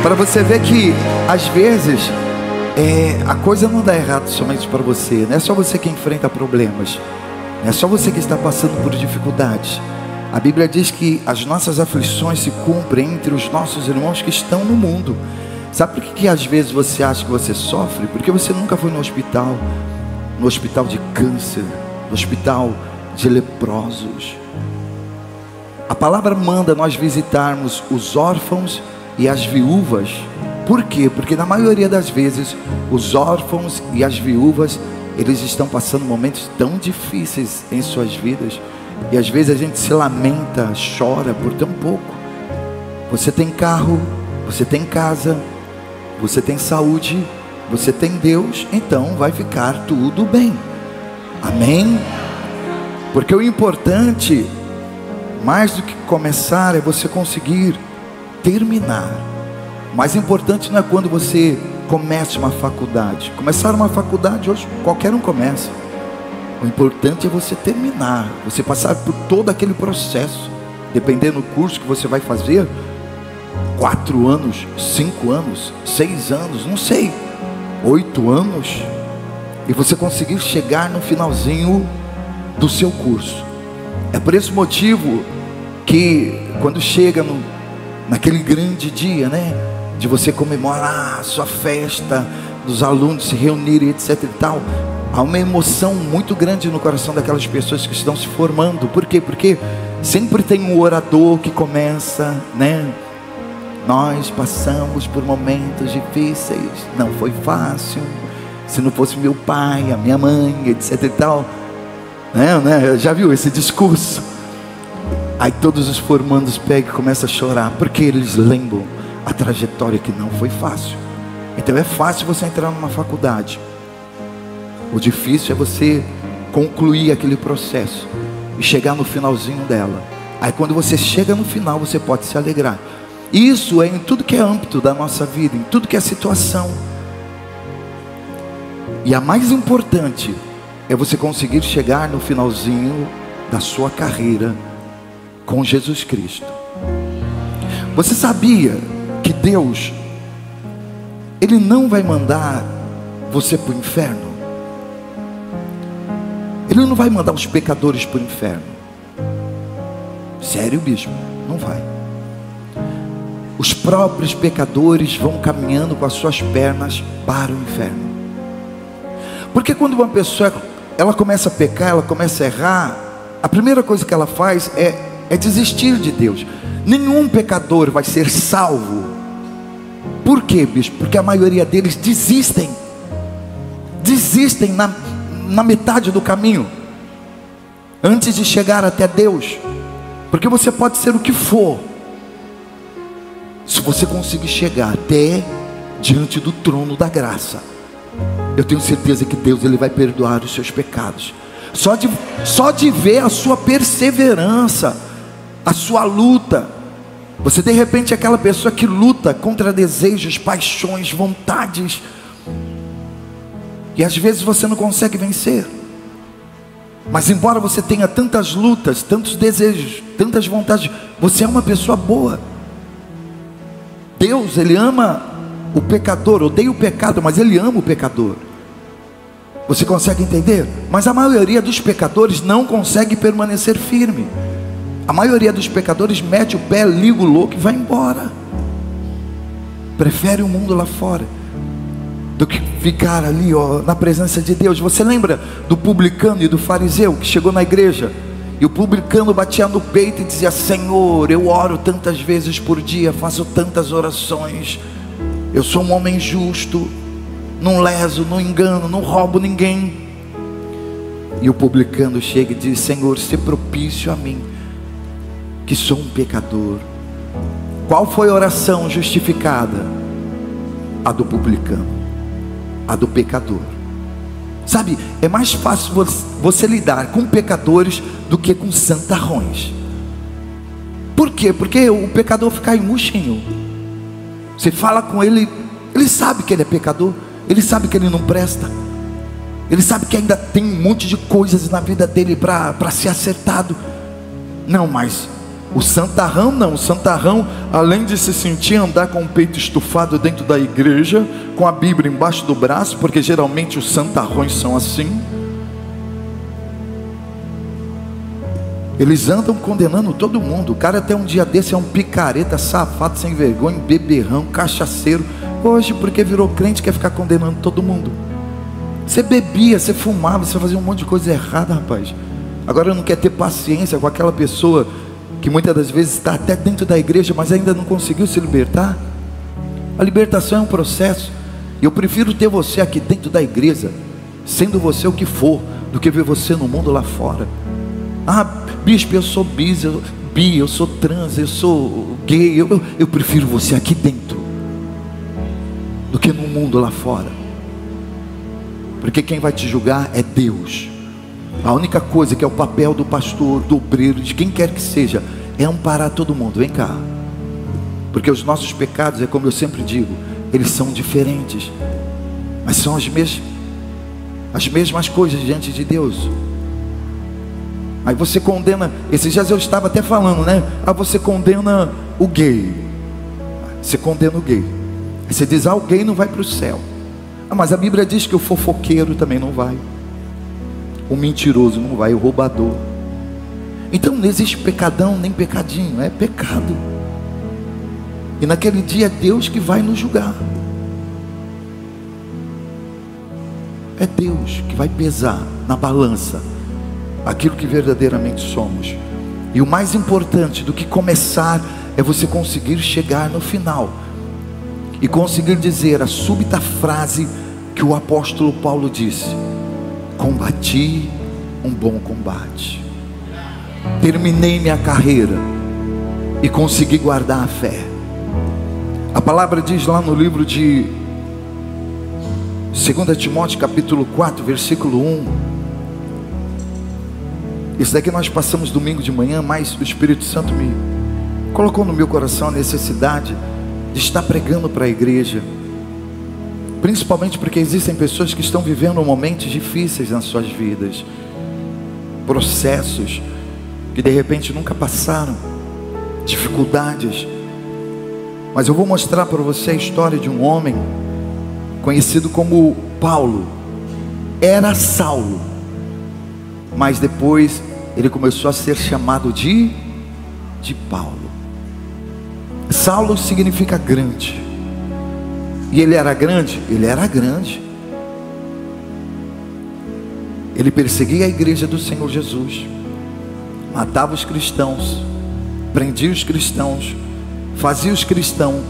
Para você ver que às vezes a coisa não dá errado somente para você. Não é só você que enfrenta problemas, não é só você que está passando por dificuldades. A Bíblia diz que as nossas aflições se cumprem entre os nossos irmãos que estão no mundo. Sabe por que às vezes você acha que você sofre? Porque você nunca foi no hospital de câncer, no hospital de leprosos. A palavra manda nós visitarmos os órfãos e as viúvas. Por quê? Porque na maioria das vezes os órfãos e as viúvas, eles estão passando momentos tão difíceis em suas vidas, e às vezes a gente se lamenta, chora por tão pouco. Você tem carro, você tem casa, você tem saúde, você tem Deus, então vai ficar tudo bem. Amém? Porque o importante, mais do que começar, é você conseguir terminar. O mais importante não é quando você começa uma faculdade. Começar uma faculdade hoje qualquer um começa. O importante é você terminar, você passar por todo aquele processo. Dependendo do curso que você vai fazer, 4 anos, 5 anos, 6 anos, não sei, 8 anos, e você conseguir chegar no finalzinho do seu curso. É por esse motivo que quando chega naquele grande dia, né, de você comemorar a sua festa, dos alunos se reunirem, etc e tal, há uma emoção muito grande no coração daquelas pessoas que estão se formando. Por quê? Porque sempre tem um orador que começa, né? Nós passamos por momentos difíceis, não foi fácil. Se não fosse meu pai, a minha mãe, etc e tal, né? Já viu esse discurso? Aí todos os formandos pegam e começam a chorar, porque eles lembram a trajetória que não foi fácil. Então é fácil você entrar numa faculdade, o difícil é você concluir aquele processo e chegar no finalzinho dela. Aí quando você chega no final, você pode se alegrar. Isso é em tudo que é âmbito da nossa vida, em tudo que é situação. E a mais importante é você conseguir chegar no finalzinho da sua carreira com Jesus Cristo. Você sabia que Deus, Ele não vai mandar você para o inferno? Ele não vai mandar os pecadores para o inferno. Sério, bispo? Não vai. Os próprios pecadores vão caminhando com as suas pernas para o inferno. Porque quando uma pessoa ela começa a pecar, ela começa a errar, a primeira coisa que ela faz é desistir de Deus. Nenhum pecador vai ser salvo. Por quê, bispo? Porque a maioria deles desistem na metade do caminho, antes de chegar até Deus. Porque você pode ser o que for, se você conseguir chegar até diante do trono da graça, eu tenho certeza que Deus Ele vai perdoar os seus pecados. Só de ver a sua perseverança, a sua luta. Você de repente é aquela pessoa que luta contra desejos, paixões, vontades, e às vezes você não consegue vencer. Mas embora você tenha tantas lutas, tantos desejos, tantas vontades, você é uma pessoa boa. Deus, Ele ama o pecador, odeia o pecado, mas Ele ama o pecador. Você consegue entender? Mas a maioria dos pecadores não consegue permanecer firme. A maioria dos pecadores mete o pé, liga o louco e vai embora. Prefere o mundo lá fora do que ficar ali, na presença de Deus. Você lembra do publicano e do fariseu que chegou na igreja, e o publicano batia no peito e dizia: Senhor, eu oro tantas vezes por dia, faço tantas orações, eu sou um homem justo, não leso, não engano, não roubo ninguém. E o publicano chega e diz: Senhor, se propício a mim, que sou um pecador. Qual foi a oração justificada? A do publicano, a do pecador. Sabe, é mais fácil você lidar com pecadores do que com santarrões. Por quê? Porque o pecador fica aí murchinho. Você fala com ele, ele sabe que ele é pecador, ele sabe que ele não presta, ele sabe que ainda tem um monte de coisas na vida dele para ser acertado. Não, mas O santarrão não, o santarrão, além de se sentir andar com o peito estufado dentro da igreja, com a Bíblia embaixo do braço, porque geralmente os santarrões são assim, eles andam condenando todo mundo. O cara até um dia desse é um picareta, safado, sem vergonha, beberrão, cachaceiro. Hoje, porque virou crente, quer ficar condenando todo mundo. Você bebia, você fumava, você fazia um monte de coisa errada, rapaz. Agora não quer ter paciência com aquela pessoa que muitas das vezes está até dentro da igreja, mas ainda não conseguiu se libertar. A libertação é um processo. E eu prefiro ter você aqui dentro da igreja, sendo você o que for, do que ver você no mundo lá fora. Ah, bispo, eu sou bi, eu sou trans, eu sou gay. Eu prefiro você aqui dentro do que no mundo lá fora. Porque quem vai te julgar é Deus. A única coisa que é o papel do pastor, do obreiro, de quem quer que seja, é amparar todo mundo. Vem cá. Porque os nossos pecados, é como eu sempre digo, eles são diferentes, mas são as mesmas coisas diante de Deus. Aí você condena, esses dias eu estava até falando, né? Ah, você condena o gay. Você condena o gay. Aí você diz, ah, o gay não vai para o céu. Ah, mas a Bíblia diz que o fofoqueiro também não vai, o mentiroso não vai, o roubador. Então não existe pecadão nem pecadinho, é pecado. E naquele dia é Deus que vai nos julgar. É Deus que vai pesar na balança aquilo que verdadeiramente somos. E o mais importante do que começar é você conseguir chegar no final e conseguir dizer a súbita frase que o apóstolo Paulo disse: combati um bom combate, terminei minha carreira e consegui guardar a fé. A palavra diz lá no livro de 2 Timóteo capítulo 4 versículo 1. Isso daqui nós passamos domingo de manhã, mas o Espírito Santo me colocou no meu coração a necessidade de estar pregando para a igreja, principalmente porque existem pessoas que estão vivendo momentos difíceis nas suas vidas, processos que de repente nunca passaram, dificuldades. Mas eu vou mostrar para você a história de um homem conhecido como Paulo. Era Saulo, mas depois ele começou a ser chamado de Paulo. Saulo significa grande. E ele era grande? Ele era grande. Ele perseguia a igreja do Senhor Jesus, matava os cristãos, prendia os cristãos, fazia os cristãos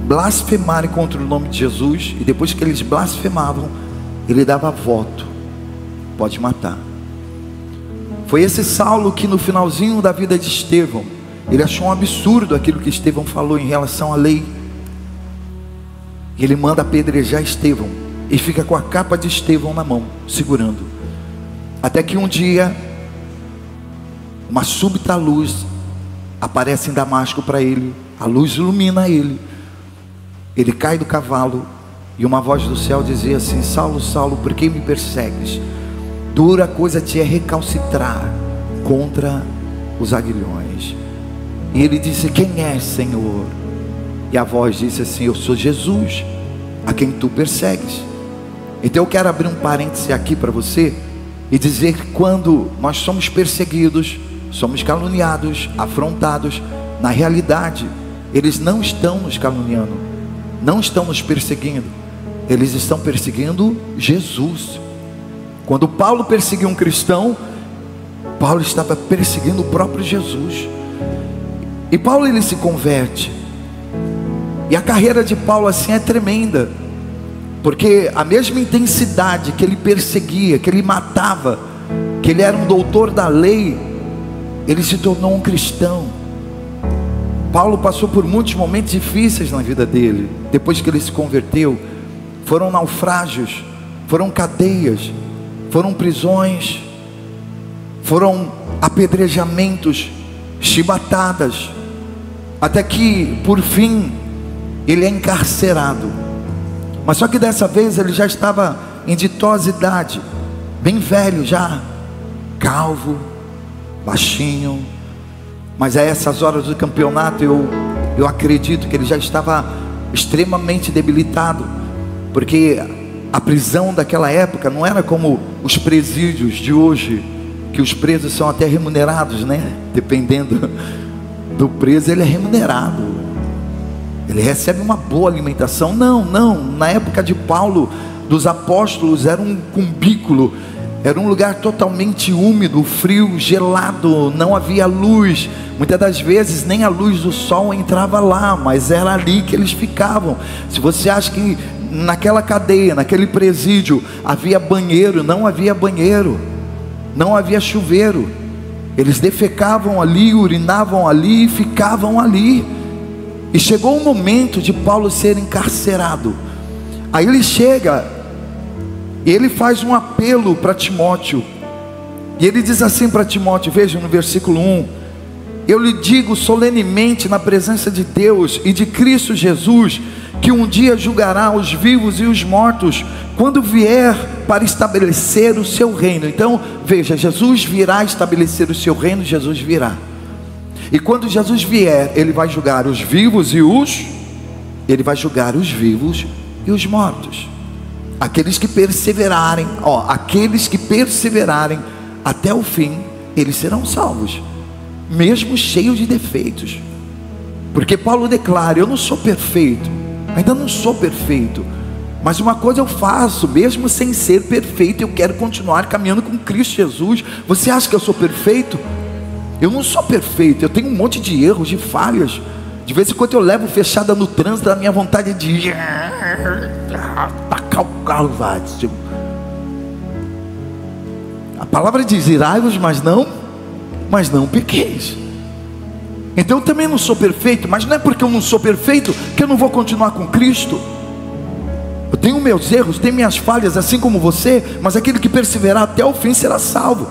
blasfemarem contra o nome de Jesus. E depois que eles blasfemavam, ele dava voto: pode matar. Foi esse Saulo que no finalzinho da vida de Estevão, ele achou um absurdo aquilo que Estevão falou em relação à lei. E ele manda apedrejar Estevão e fica com a capa de Estevão na mão, segurando. Até que um dia, uma súbita luz aparece em Damasco para ele. A luz ilumina ele. Ele cai do cavalo e uma voz do céu dizia assim: Saulo, Saulo, por que me persegues? Dura coisa te é recalcitrar contra os aguilhões. E ele disse: quem és, Senhor? E a voz disse assim: eu sou Jesus, a quem tu persegues. Então eu quero abrir um parêntese aqui para você e dizer que quando nós somos perseguidos, somos caluniados, afrontados, na realidade eles não estão nos caluniando, não estão nos perseguindo, eles estão perseguindo Jesus. Quando Paulo perseguiu um cristão, Paulo estava perseguindo o próprio Jesus. E Paulo, ele se converte. E a carreira de Paulo assim é tremenda, porque a mesma intensidade que ele perseguia, que ele matava, que ele era um doutor da lei, ele se tornou um cristão. Paulo passou por muitos momentos difíceis na vida dele. Depois que ele se converteu, foram naufrágios, foram cadeias, foram prisões, foram apedrejamentos, chibatadas, até que por fim ele é encarcerado. Mas só que dessa vez ele já estava em ditosa idade, bem velho já, calvo, baixinho, Mas a essas horas do campeonato eu acredito que ele já estava extremamente debilitado, porque a prisão daquela época não era como os presídios de hoje, que os presos são até remunerados, né? Dependendo do preso, ele é remunerado, ele recebe uma boa alimentação. Não, na época de Paulo, dos apóstolos, era um cubículo, era um lugar totalmente úmido, frio, gelado, não havia luz. Muitas das vezes nem a luz do sol entrava lá, mas era ali que eles ficavam. Se você acha que naquela cadeia, naquele presídio, havia banheiro, não havia banheiro, não havia chuveiro. Eles defecavam ali, urinavam ali e ficavam ali. E chegou o momento de Paulo ser encarcerado. Aí ele chega e ele faz um apelo para Timóteo, e ele diz assim para Timóteo, veja no versículo 1: eu lhe digo solenemente na presença de Deus e de Cristo Jesus, que um dia julgará os vivos e os mortos, quando vier para estabelecer o seu reino. Então veja, Jesus virá estabelecer o seu reino, Jesus virá. E quando Jesus vier, ele vai julgar os vivos e ele vai julgar os vivos e os mortos. Aqueles que perseverarem, aqueles que perseverarem até o fim, eles serão salvos, mesmo cheios de defeitos. Porque Paulo declara: eu não sou perfeito, ainda não sou perfeito, mas uma coisa eu faço, mesmo sem ser perfeito, eu quero continuar caminhando com Cristo Jesus. Você acha que eu sou perfeito? Eu não sou perfeito, eu tenho um monte de erros, de falhas. De vez em quando eu levo fechada no trânsito, a minha vontade de tacar o carro vazio. A palavra diz: irai-vos, mas não pequeis. Então eu também não sou perfeito, mas não é porque eu não sou perfeito que eu não vou continuar com Cristo. Eu tenho meus erros, tenho minhas falhas, assim como você, mas aquele que perseverar até o fim será salvo.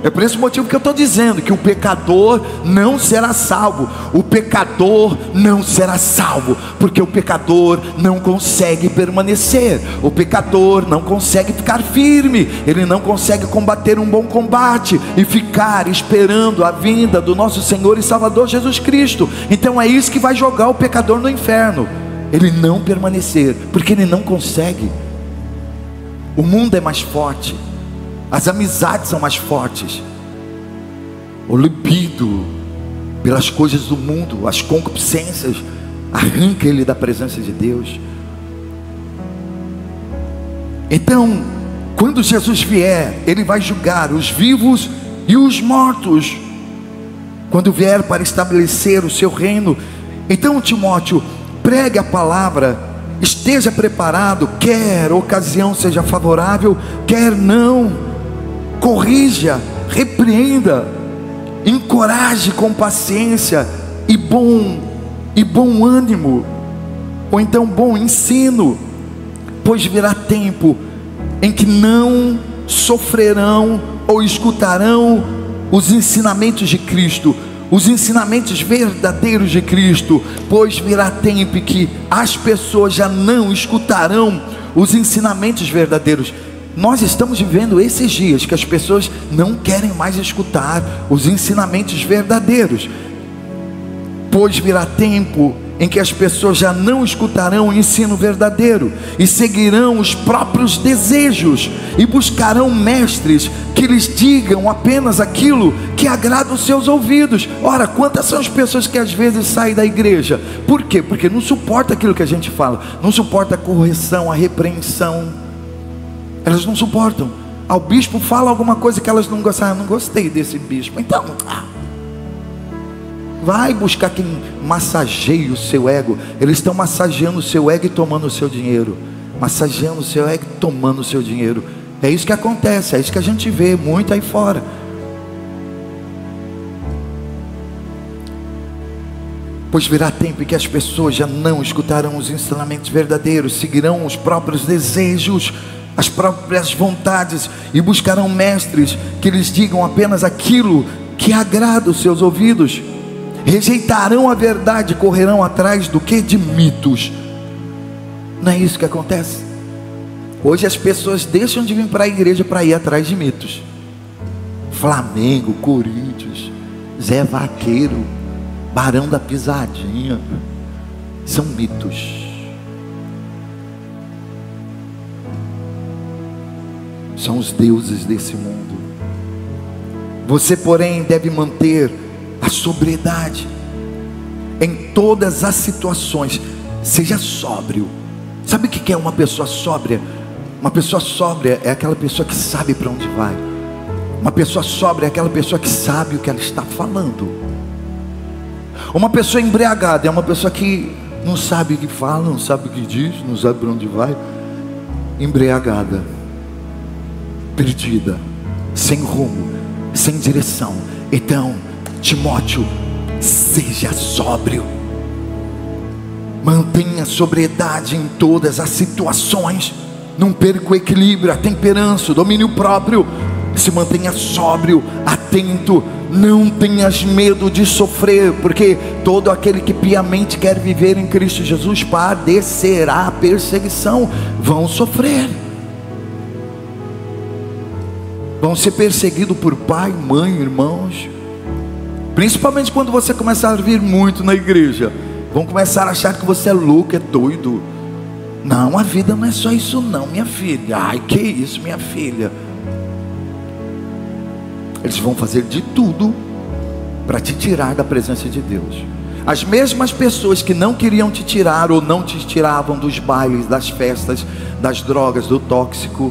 É por esse motivo que eu estou dizendo que o pecador não será salvo. O pecador não será salvo, porque o pecador não consegue permanecer, o pecador não consegue ficar firme, ele não consegue combater um bom combate e ficar esperando a vinda do nosso Senhor e Salvador Jesus Cristo. Então é isso que vai jogar o pecador no inferno, ele não permanecer, porque ele não consegue. O mundo é mais forte, as amizades são mais fortes, o libido pelas coisas do mundo, as concupiscências, arranca ele da presença de Deus. Então, quando Jesus vier, ele vai julgar os vivos e os mortos, quando vier para estabelecer o seu reino. Então, Timóteo, pregue a palavra, esteja preparado, quer a ocasião seja favorável, quer não. Corrija, repreenda, encoraje com paciência e bom ânimo, ou então bom ensino, pois virá tempo em que não sofrerão ou escutarão os ensinamentos de Cristo, os ensinamentos verdadeiros de Cristo, pois virá tempo em que as pessoas já não escutarão os ensinamentos verdadeiros. Nós estamos vivendo esses dias que as pessoas não querem mais escutar os ensinamentos verdadeiros, pois virá tempo em que as pessoas já não escutarão o ensino verdadeiro e seguirão os próprios desejos e buscarão mestres que lhes digam apenas aquilo que agrada os seus ouvidos. Ora, quantas são as pessoas que às vezes saem da igreja? Por quê? Porque não suporta aquilo que a gente fala, não suporta a correção, a repreensão. Elas não suportam. O bispo fala alguma coisa que elas não gostam. Não gostei desse bispo. Então, vai buscar quem massageie o seu ego. Eles estão massageando o seu ego e tomando o seu dinheiro. Massageando o seu ego e tomando o seu dinheiro. É isso que acontece, é isso que a gente vê muito aí fora. Pois virá tempo em que as pessoas já não escutarão os ensinamentos verdadeiros, seguirão os próprios desejos, as próprias vontades, e buscarão mestres que lhes digam apenas aquilo que agrada os seus ouvidos. Rejeitarão a verdade, correrão atrás do que? De mitos. Não é isso que acontece? Hoje as pessoas deixam de vir para a igreja para ir atrás de mitos. Flamengo, Corinthians, Zé Vaqueiro, Barão da Pisadinha, são mitos. São os deuses desse mundo. Você, porém, deve manter a sobriedade em todas as situações. Seja sóbrio. Sabe o que é uma pessoa sóbria? Uma pessoa sóbria é aquela pessoa que sabe para onde vai. Uma pessoa sóbria é aquela pessoa que sabe o que ela está falando. Uma pessoa embriagada é uma pessoa que não sabe o que fala, não sabe o que diz, não sabe para onde vai. Embriagada, perdida, sem rumo, sem direção. Então, Timóteo, seja sóbrio. Mantenha a sobriedade em todas as situações. Não perca o equilíbrio, a temperança, o domínio próprio. Se mantenha sóbrio, atento. Não tenhas medo de sofrer, porque todo aquele que piamente quer viver em Cristo Jesus padecerá a perseguição. Vão sofrer. Vão ser perseguidos por pai, mãe, irmãos. Principalmente quando você começar a vir muito na igreja. Vão começar a achar que você é louco, é doido. Não, a vida não é só isso não, minha filha. Ai, que isso, minha filha. Eles vão fazer de tudo para te tirar da presença de Deus. As mesmas pessoas que não queriam te tirar ou não te tiravam dos bailes, das festas, das drogas, do tóxico,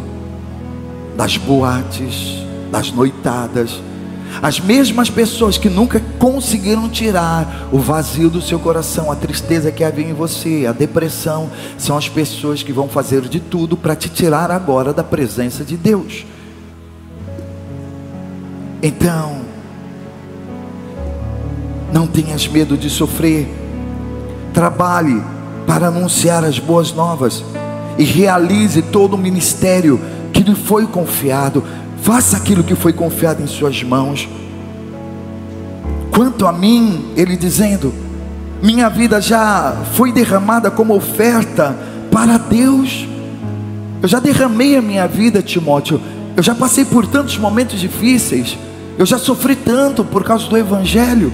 das boates, das noitadas. As mesmas pessoas que nunca conseguiram tirar o vazio do seu coração, a tristeza que havia em você, a depressão, são as pessoas que vão fazer de tudo para te tirar agora da presença de Deus. Então, não tenhas medo de sofrer. Trabalhe para anunciar as boas novas e realize todo o ministério que lhe foi confiado. Faça aquilo que foi confiado em suas mãos. Quanto a mim, ele dizendo, minha vida já foi derramada como oferta para Deus. Eu já derramei a minha vida, Timóteo. Eu já passei por tantos momentos difíceis. Eu já sofri tanto por causa do Evangelho,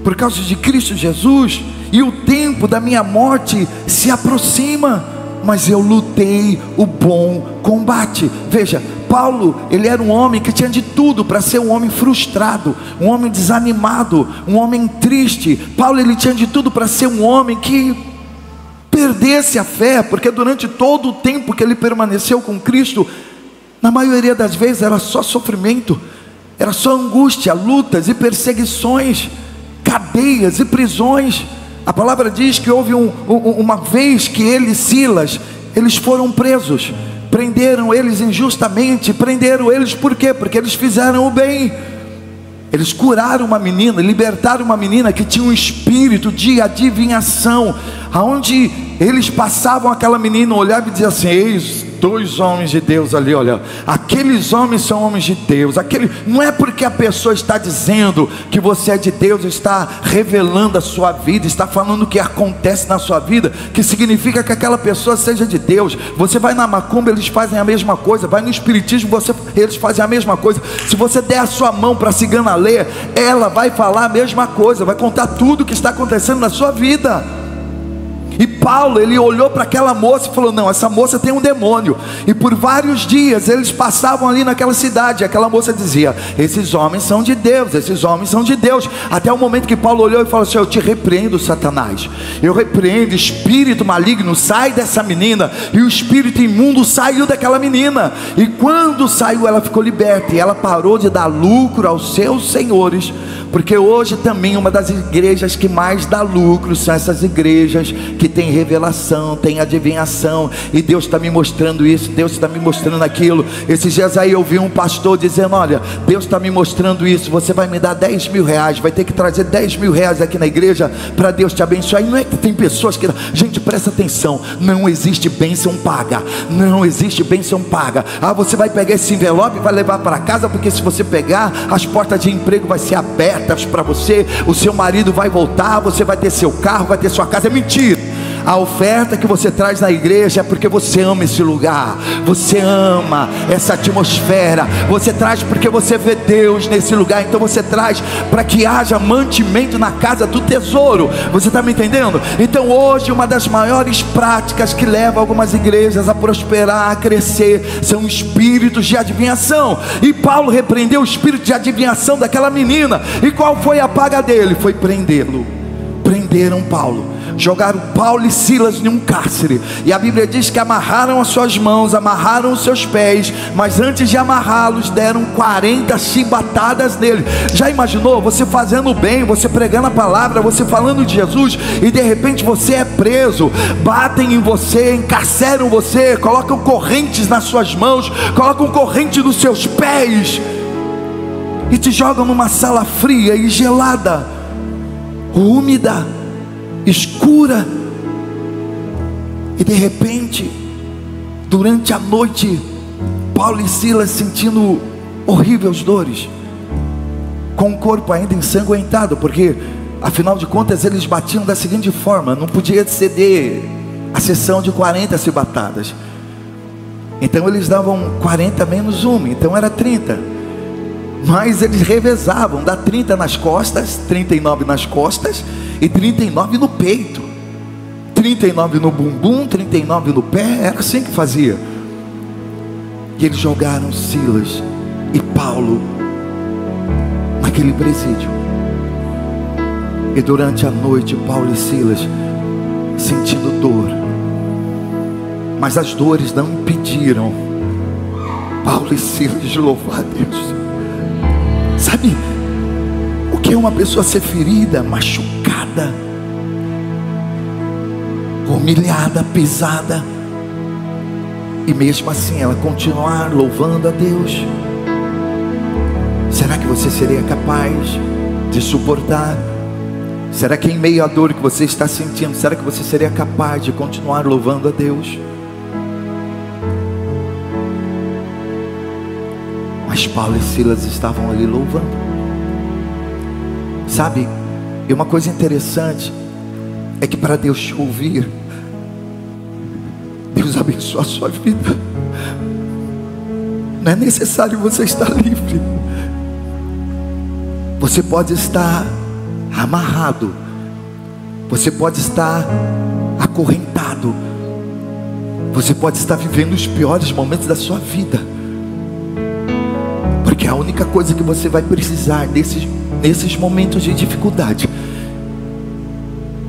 por causa de Cristo Jesus. E o tempo da minha morte se aproxima, mas eu lutei o bom combate. Veja, Paulo, ele era um homem que tinha de tudo para ser um homem frustrado, um homem desanimado, um homem triste. Paulo, ele tinha de tudo para ser um homem que perdesse a fé, porque durante todo o tempo que ele permaneceu com Cristo, na maioria das vezes era só sofrimento, era só angústia, lutas e perseguições, cadeias e prisões. A palavra diz que houve uma vez que ele e Silas, eles foram presos. Prenderam eles injustamente. Prenderam eles por quê? Porque eles fizeram o bem. Eles curaram uma menina, libertaram uma menina que tinha um espírito de adivinhação. Aonde eles passavam, aquela menina olhava e dizia assim: eis dois homens de Deus ali, olha, aqueles homens são homens de Deus. Não é porque a pessoa está dizendo que você é de Deus, está revelando a sua vida, está falando o que acontece na sua vida, que significa que aquela pessoa seja de Deus. Você vai na macumba, eles fazem a mesma coisa. Vai no espiritismo, eles fazem a mesma coisa. Se você der a sua mão para a cigana ler, ela vai falar a mesma coisa, vai contar tudo o que está acontecendo na sua vida. E Paulo, ele olhou para aquela moça e falou: não, essa moça tem um demônio. E por vários dias eles passavam ali naquela cidade, e aquela moça dizia: esses homens são de Deus, esses homens são de Deus. Até o momento que Paulo olhou e falou assim: eu te repreendo, Satanás, eu repreendo, espírito maligno, sai dessa menina. E o espírito imundo saiu daquela menina. E quando saiu, ela ficou liberta, e ela parou de dar lucro aos seus senhores. Porque hoje também uma das igrejas que mais dá lucro são essas igrejas que tem revelação, tem adivinhação. E Deus está me mostrando isso, Deus está me mostrando aquilo. Esses dias aí eu vi um pastor dizendo: olha, Deus está me mostrando isso, você vai me dar 10 mil reais, vai ter que trazer 10 mil reais aqui na igreja para Deus te abençoar. E não é que tem pessoas que... Gente, presta atenção, não existe bênção paga. Não existe bênção paga. Ah, você vai pegar esse envelope e vai levar para casa, porque se você pegar, as portas de emprego vai ser abertas para você, o seu marido vai voltar, você vai ter seu carro, vai ter sua casa. É mentira. A oferta que você traz na igreja é porque você ama esse lugar, você ama essa atmosfera, você traz porque você vê Deus nesse lugar. Então você traz para que haja mantimento na casa do tesouro. Você está me entendendo? Então hoje uma das maiores práticas que leva algumas igrejas a prosperar, a crescer, são espíritos de adivinhação. E Paulo repreendeu o espírito de adivinhação daquela menina. E qual foi a paga dele? Foi prendê-lo. Prenderam Paulo, jogaram Paulo e Silas em um cárcere, e a Bíblia diz que amarraram as suas mãos, amarraram os seus pés, mas antes de amarrá-los, deram 40 chibatadas nele. Já imaginou você fazendo bem, você pregando a palavra, você falando de Jesus, e de repente você é preso, batem em você, encarceram você, colocam correntes nas suas mãos, colocam corrente nos seus pés, e te jogam numa sala fria e gelada, úmida, escura, e de repente, durante a noite, Paulo e Silas sentindo horríveis dores, com o corpo ainda ensanguentado, porque afinal de contas eles batiam da seguinte forma: não podia exceder a sessão de 40 chibatadas, então eles davam 40 menos uma, então era 30, mas eles revezavam, dá 30 nas costas, 39 nas costas e 39 no peito, 39 no bumbum, 39 no pé. Era assim que fazia. E eles jogaram Silas e Paulo naquele presídio, e durante a noite Paulo e Silas sentindo dor, mas as dores não impediram Paulo e Silas de louvar a Deus. Sabe o que é uma pessoa ser ferida, machucada, humilhada, pisada, e mesmo assim ela continuar louvando a Deus? Será que você seria capaz de suportar? Será que em meio à dor que você está sentindo, será que você seria capaz de continuar louvando a Deus? Mas Paulo e Silas estavam ali louvando. Sabe, e uma coisa interessante é que para Deus te ouvir, Deus abençoa a sua vida. Não é necessário você estar livre. Você pode estar amarrado, você pode estar acorrentado, você pode estar vivendo os piores momentos da sua vida, porque a única coisa que você vai precisar nesses momentos de dificuldade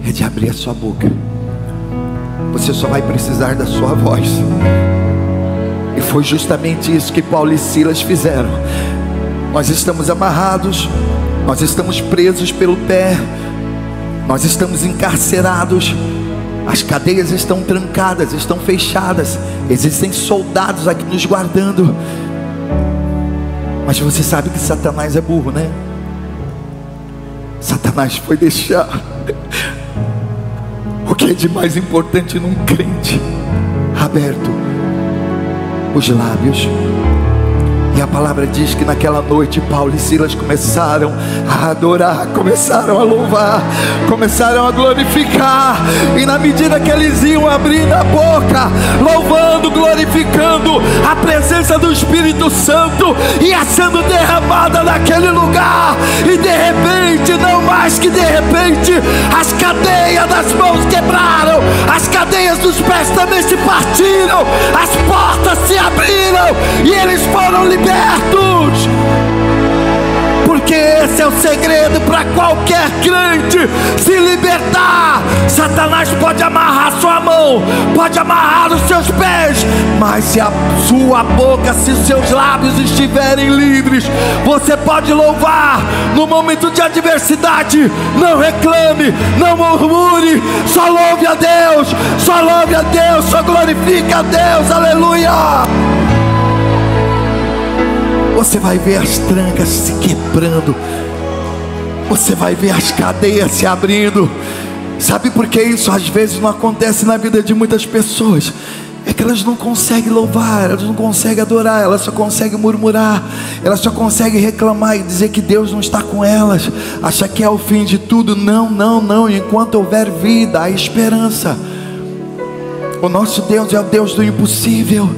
é de abrir a sua boca. Você só vai precisar da sua voz. E foi justamente isso que Paulo e Silas fizeram. Nós estamos amarrados, nós estamos presos pelo pé, nós estamos encarcerados, as cadeias estão trancadas, estão fechadas, existem soldados aqui nos guardando. Mas você sabe que Satanás é burro, né? Satanás foi deixar o que é de mais importante num crente aberto: os lábios. E a palavra diz que naquela noite Paulo e Silas começaram a adorar, começaram a louvar, começaram a glorificar. E na medida que eles iam abrindo a boca, louvando, glorificando, a presença do Espírito Santo ia sendo derramada naquele lugar. E de repente, não mais que de repente, as cadeias das mãos quebraram, as cadeias dos pés também se partiram, as portas se abriram e eles foram libertos. Porque esse é o segredo para qualquer crente se libertar. Satanás pode amarrar sua mão, pode amarrar os seus pés, mas se a sua boca, se os seus lábios estiverem livres, você pode louvar no momento de adversidade. Não reclame, não murmure, só louve a Deus, só louve a Deus, só glorifique a Deus. Aleluia! Você vai ver as trancas se quebrando, você vai ver as cadeias se abrindo. Sabe por que isso às vezes não acontece na vida de muitas pessoas? É que elas não conseguem louvar, elas não conseguem adorar, elas só conseguem murmurar, elas só conseguem reclamar e dizer que Deus não está com elas, achar que é o fim de tudo. Não, não, não. Enquanto houver vida, há esperança. O nosso Deus é o Deus do impossível,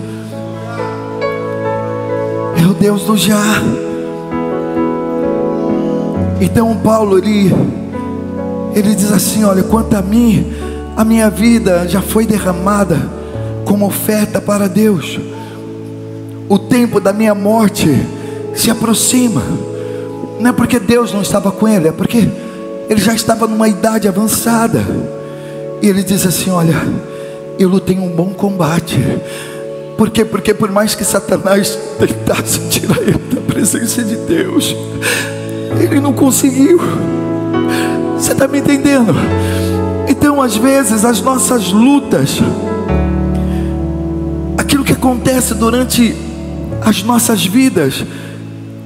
é o Deus do já. Então Paulo, ele diz assim: olha, quanto a mim, a minha vida já foi derramada como oferta para Deus. O tempo da minha morte se aproxima. Não é porque Deus não estava com ele, é porque ele já estava numa idade avançada. E ele diz assim: olha, eu lutei um bom combate. Por quê? Porque por mais que Satanás tentasse tirar ele da presença de Deus, ele não conseguiu. Você está me entendendo? Então às vezes as nossas lutas, aquilo que acontece durante as nossas vidas,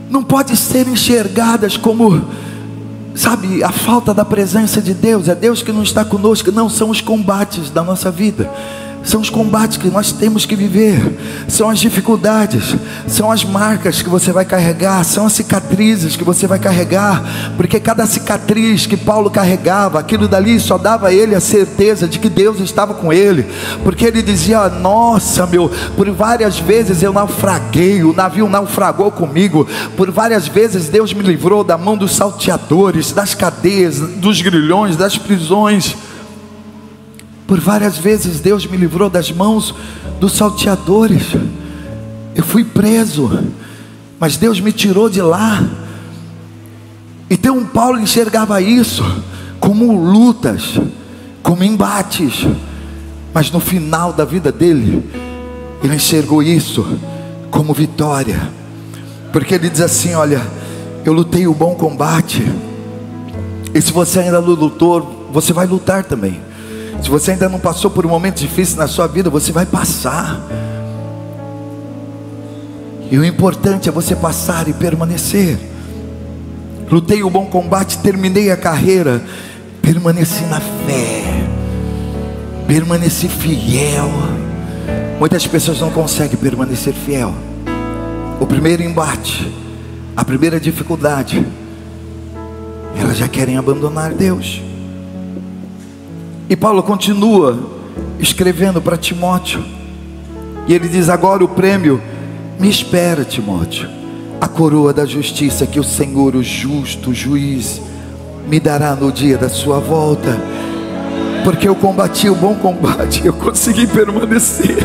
não pode ser enxergadas como, sabe, a falta da presença de Deus. É Deus que não está conosco. Não, são os combates da nossa vida, são os combates que nós temos que viver, são as dificuldades, são as marcas que você vai carregar, são as cicatrizes que você vai carregar, porque cada cicatriz que Paulo carregava, aquilo dali só dava a ele a certeza de que Deus estava com ele, porque ele dizia: nossa, por várias vezes eu naufraguei, o navio naufragou comigo, por várias vezes Deus me livrou da mão dos salteadores, das cadeias, dos grilhões, das prisões. Por várias vezes Deus me livrou das mãos dos salteadores. Eu fui preso, mas Deus me tirou de lá. Então Paulo enxergava isso como lutas, como embates. Mas no final da vida dele, ele enxergou isso como vitória. Porque ele diz assim: olha, eu lutei o bom combate. E se você ainda não lutou, você vai lutar também. Se você ainda não passou por um momento difícil na sua vida, você vai passar. E o importante é você passar e permanecer. Lutei o bom combate, terminei a carreira, permaneci na fé, permaneci fiel. Muitas pessoas não conseguem permanecer fiel. O primeiro embate, a primeira dificuldade, elas já querem abandonar Deus. E Paulo continua escrevendo para Timóteo, e ele diz: agora o prêmio me espera, Timóteo, a coroa da justiça que o Senhor, o justo juiz, me dará no dia da sua volta. Porque eu combati o bom combate, eu consegui permanecer.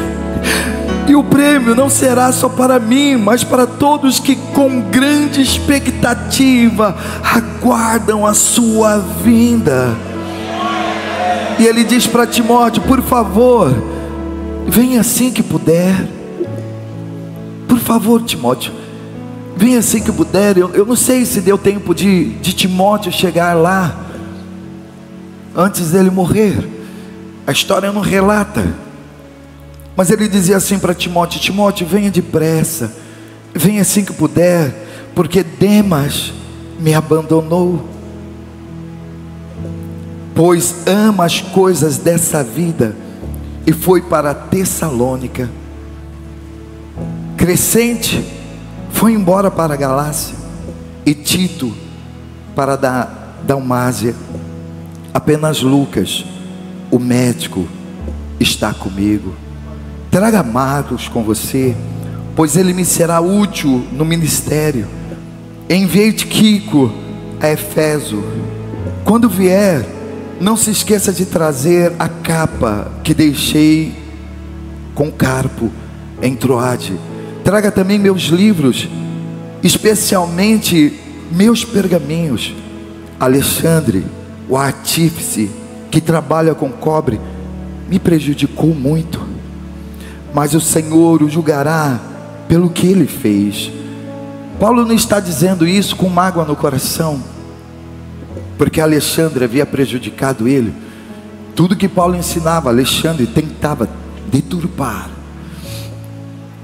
E o prêmio não será só para mim, mas para todos que com grande expectativa aguardam a sua vinda. E ele diz para Timóteo: por favor, venha assim que puder. Por favor, Timóteo, venha assim que puder. Eu não sei se deu tempo de Timóteo chegar lá antes dele morrer. A história não relata. Mas ele dizia assim para Timóteo: Timóteo, venha depressa, venha assim que puder, porque Demas me abandonou, pois ama as coisas dessa vida e foi para Tessalônica. Crescente foi embora para a Galácia, e Tito para Dalmácia. Apenas Lucas, o médico, está comigo. Traga Marcos com você, pois ele me será útil no ministério. Enviei Tíquico a Éfeso. Quando vier, não se esqueça de trazer a capa que deixei com Carpo em Troade. Traga também meus livros, especialmente meus pergaminhos. Alexandre, o artífice que trabalha com cobre, me prejudicou muito, mas o Senhor o julgará pelo que ele fez. Paulo não está dizendo isso com mágoa no coração, porque Alexandre havia prejudicado ele. Tudo que Paulo ensinava, Alexandre tentava deturpar,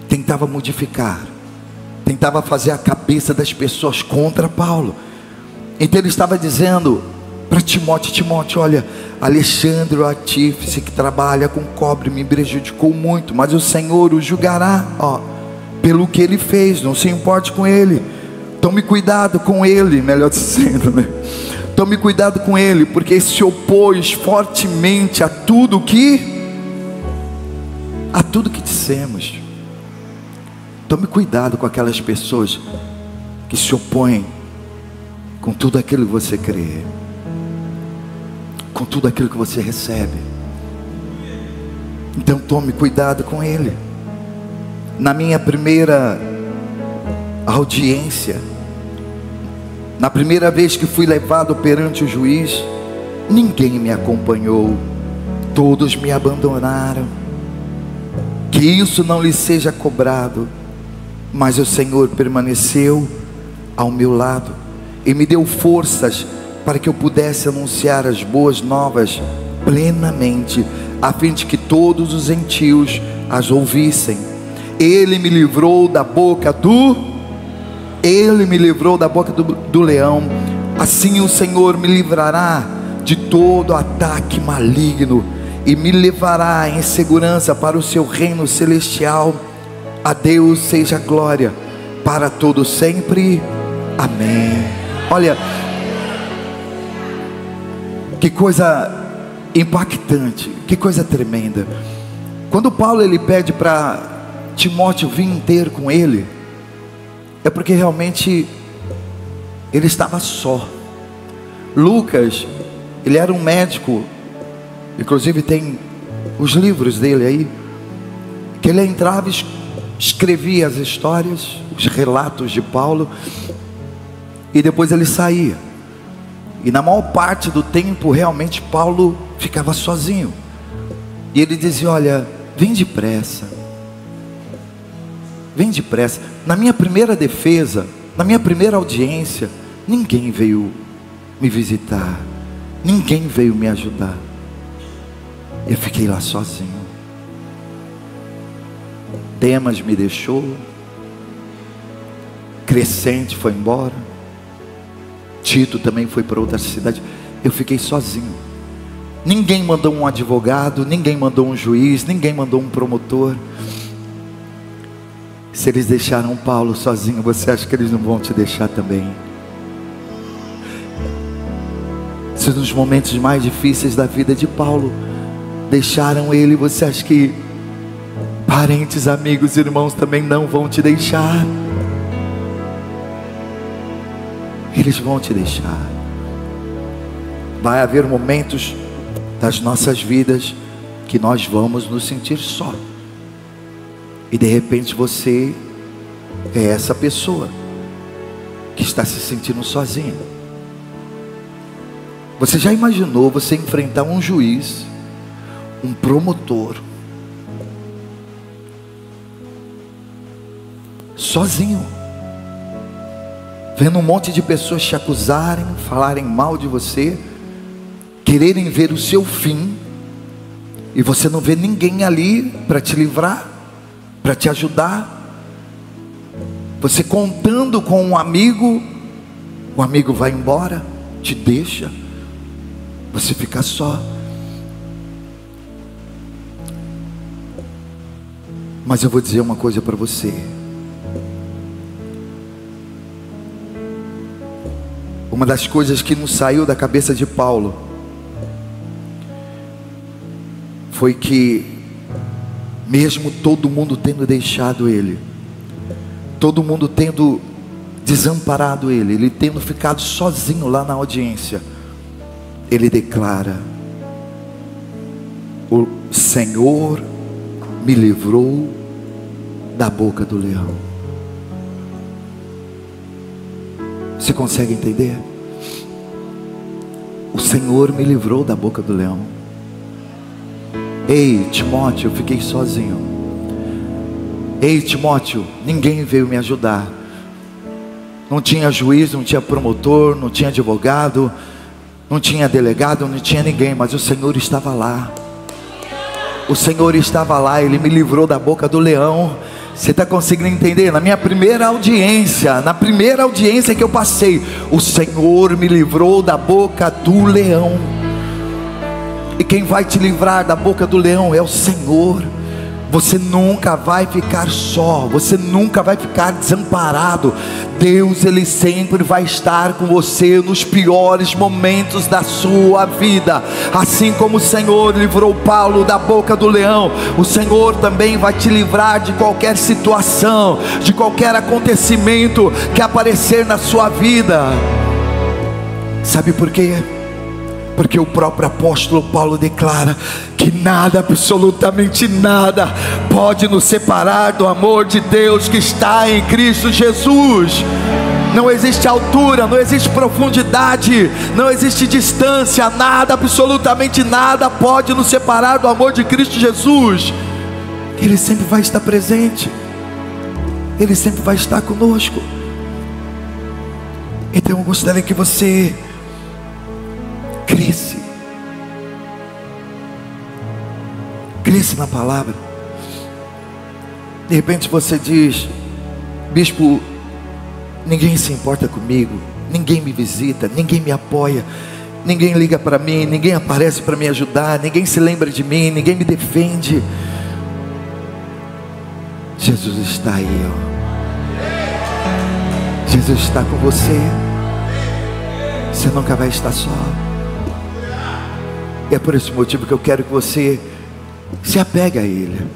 tentava modificar, tentava fazer a cabeça das pessoas contra Paulo. Então ele estava dizendo para Timóteo: Timóteo, olha, Alexandre, o artífice que trabalha com cobre, me prejudicou muito, mas o Senhor o julgará, pelo que ele fez. Não se importe com ele, tome cuidado com ele, melhor dizendo, né? Tome cuidado com ele, porque se opôs fortemente a tudo que a tudo que dissemos. Tome cuidado com aquelas pessoas que se opõem com tudo aquilo que você crê, com tudo aquilo que você recebe. Então tome cuidado com ele. Na minha primeira audiência, na primeira vez que fui levado perante o juiz, ninguém me acompanhou, todos me abandonaram. Que isso não lhe seja cobrado, mas o Senhor permaneceu ao meu lado e me deu forças para que eu pudesse anunciar as boas novas plenamente, a fim de que todos os gentios as ouvissem. Ele me livrou da boca do leão. Assim o Senhor me livrará de todo ataque maligno e me levará em segurança para o seu reino celestial. A Deus seja glória para todo sempre. Amém. Olha, que coisa impactante, que coisa tremenda. Quando Paulo ele pede para Timóteo vir ter com ele, é porque realmente ele estava só. Lucas, ele era um médico, inclusive tem os livros dele aí, que ele entrava e escrevia as histórias, os relatos de Paulo, e depois ele saía. E na maior parte do tempo realmente Paulo ficava sozinho, e ele dizia: olha, vem depressa, vem depressa. Na minha primeira defesa, na minha primeira audiência, ninguém veio me visitar, ninguém veio me ajudar. Eu fiquei lá sozinho. Demas me deixou, Crescente foi embora, Tito também foi para outra cidade. Eu fiquei sozinho. Ninguém mandou um advogado, ninguém mandou um juiz, ninguém mandou um promotor. Se eles deixaram Paulo sozinho, você acha que eles não vão te deixar também? Se nos momentos mais difíceis da vida de Paulo deixaram ele, você acha que parentes, amigos, irmãos também não vão te deixar? Eles vão te deixar. Vai haver momentos das nossas vidas que nós vamos nos sentir só, e de repente você é essa pessoa que está se sentindo sozinha. Você já imaginou você enfrentar um juiz, um promotor, sozinho, vendo um monte de pessoas te acusarem, falarem mal de você, quererem ver o seu fim, e você não vê ninguém ali para te livrar, para te ajudar? Você contando com um amigo, o amigo vai embora, te deixa, você fica só. Mas eu vou dizer uma coisa para você: uma das coisas que não saiu da cabeça de Paulo foi que, mesmo todo mundo tendo deixado ele, todo mundo tendo desamparado ele, ele tendo ficado sozinho lá na audiência, ele declara: o Senhor me livrou da boca do leão. Você consegue entender? O Senhor me livrou da boca do leão. Ei, Timóteo, eu fiquei sozinho. Ei, Timóteo, ninguém veio me ajudar. Não tinha juiz, não tinha promotor, não tinha advogado, não tinha delegado, não tinha ninguém, mas o Senhor estava lá. O Senhor estava lá, Ele me livrou da boca do leão. Você está conseguindo entender? Na minha primeira audiência, na primeira audiência que eu passei, o Senhor me livrou da boca do leão. E quem vai te livrar da boca do leão é o Senhor. Você nunca vai ficar só, você nunca vai ficar desamparado. Deus, Ele sempre vai estar com você nos piores momentos da sua vida. Assim como o Senhor livrou Paulo da boca do leão, o Senhor também vai te livrar de qualquer situação, de qualquer acontecimento que aparecer na sua vida. Sabe por quê? Porque o próprio apóstolo Paulo declara que nada, absolutamente nada, pode nos separar do amor de Deus que está em Cristo Jesus. Não existe altura, não existe profundidade, não existe distância, nada, absolutamente nada pode nos separar do amor de Cristo Jesus. Ele sempre vai estar presente, Ele sempre vai estar conosco. Então eu gostaria que você cresce na palavra. De repente você diz: bispo, ninguém se importa comigo, ninguém me visita, ninguém me apoia, ninguém liga para mim, ninguém aparece para me ajudar, ninguém se lembra de mim, ninguém me defende. Jesus está aí, ó. Jesus está com você. Você nunca vai estar só. E é por esse motivo que eu quero que você se apegue a Ele,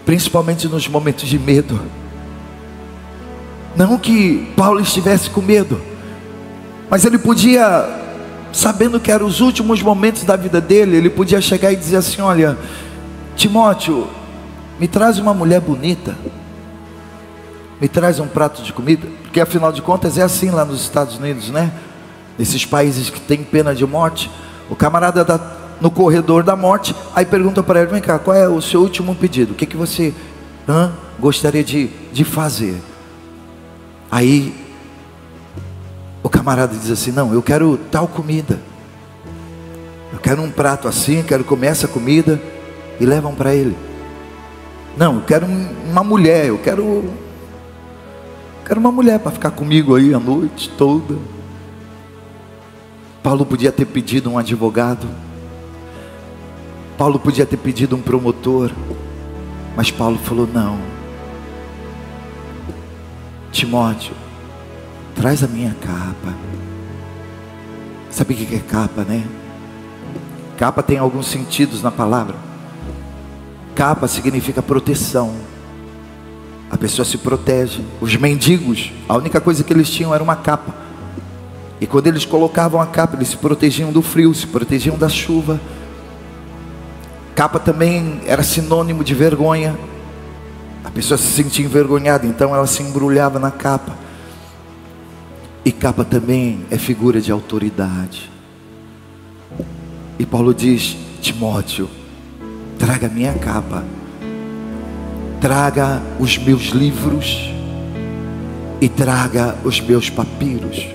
principalmente nos momentos de medo. Não que Paulo estivesse com medo, mas ele podia, sabendo que eram os últimos momentos da vida dele, ele podia chegar e dizer assim: olha, Timóteo, me traz uma mulher bonita, me traz um prato de comida. Porque afinal de contas é assim lá nos Estados Unidos, né? Nesses países que tem pena de morte, o camarada está no corredor da morte, aí pergunta para ele: vem cá, qual é o seu último pedido? O que você gostaria de fazer? Aí o camarada diz assim: não, eu quero tal comida, eu quero um prato assim, quero comer essa comida. E levam para ele. Não, eu quero uma mulher, eu quero uma mulher para ficar comigo aí a noite toda. Paulo podia ter pedido um advogado, Paulo podia ter pedido um promotor, mas Paulo falou: não, Timóteo, traz a minha capa. Sabe o que é capa, né? Capa tem alguns sentidos na palavra. Capa significa proteção. A pessoa se protege. Os mendigos, a única coisa que eles tinham era uma capa. E quando eles colocavam a capa, eles se protegiam do frio, se protegiam da chuva. Capa também era sinônimo de vergonha. A pessoa se sentia envergonhada, então ela se embrulhava na capa. E capa também é figura de autoridade. E Paulo diz: Timóteo, traga a minha capa, traga os meus livros e traga os meus papiros,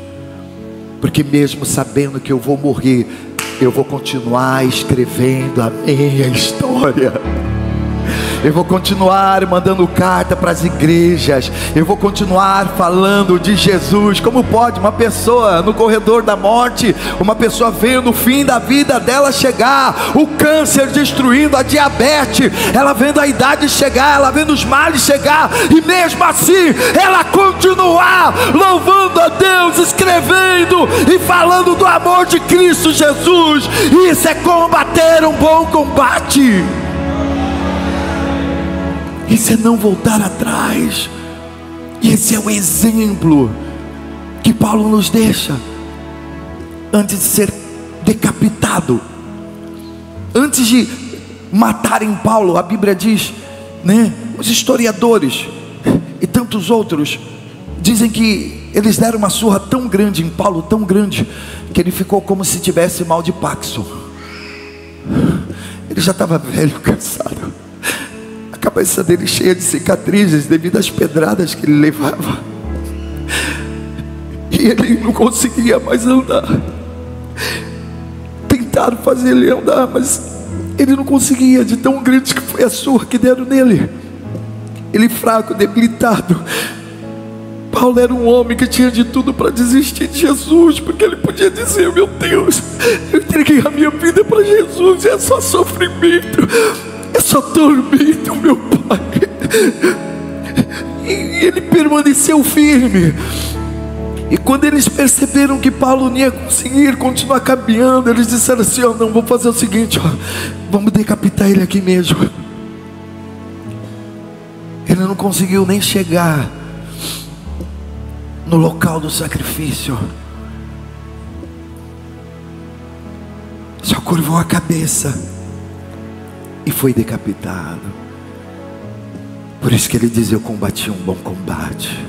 porque mesmo sabendo que eu vou morrer, eu vou continuar escrevendo a minha história. Eu vou continuar mandando carta para as igrejas. Eu vou continuar falando de Jesus. Como pode uma pessoa no corredor da morte, uma pessoa vendo o fim da vida dela chegar, o câncer destruindo, a diabetes, ela vendo a idade chegar, ela vendo os males chegar, e mesmo assim ela continuar louvando a Deus, escrevendo e falando do amor de Cristo Jesus. Isso é combater um bom combate. Isso é não voltar atrás. E esse é o exemplo que Paulo nos deixa. Antes de ser decapitado, antes de matarem Paulo, a Bíblia diz, né? Os historiadores e tantos outros dizem que eles deram uma surra tão grande em Paulo, tão grande, que ele ficou como se tivesse mal de Parkinson. Ele já estava velho, cansado, a cabeça dele cheia de cicatrizes devido às pedradas que ele levava, e ele não conseguia mais andar. Tentaram fazer ele andar, mas ele não conseguia, de tão grande que foi a surra que deram nele. Ele fraco, debilitado. Paulo era um homem que tinha de tudo para desistir de Jesus, porque ele podia dizer: meu Deus, eu entreguei a minha vida para Jesus, é só sofrimento, essa tormenta, meu pai. E ele permaneceu firme. E quando eles perceberam que Paulo não ia conseguir continuar caminhando, eles disseram assim: ó, não, vamos fazer o seguinte, ó, vamos decapitar ele aqui mesmo. Ele não conseguiu nem chegar no local do sacrifício, só curvou a cabeça e foi decapitado. Por isso que ele diz: eu combati um bom combate,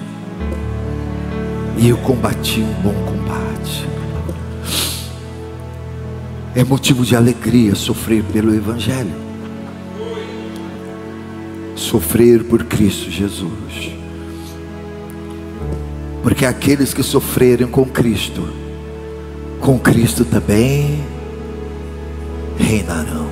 e eu combati um bom combate. É motivo de alegria sofrer pelo Evangelho, sofrer por Cristo Jesus, porque aqueles que sofrerem com Cristo também reinarão.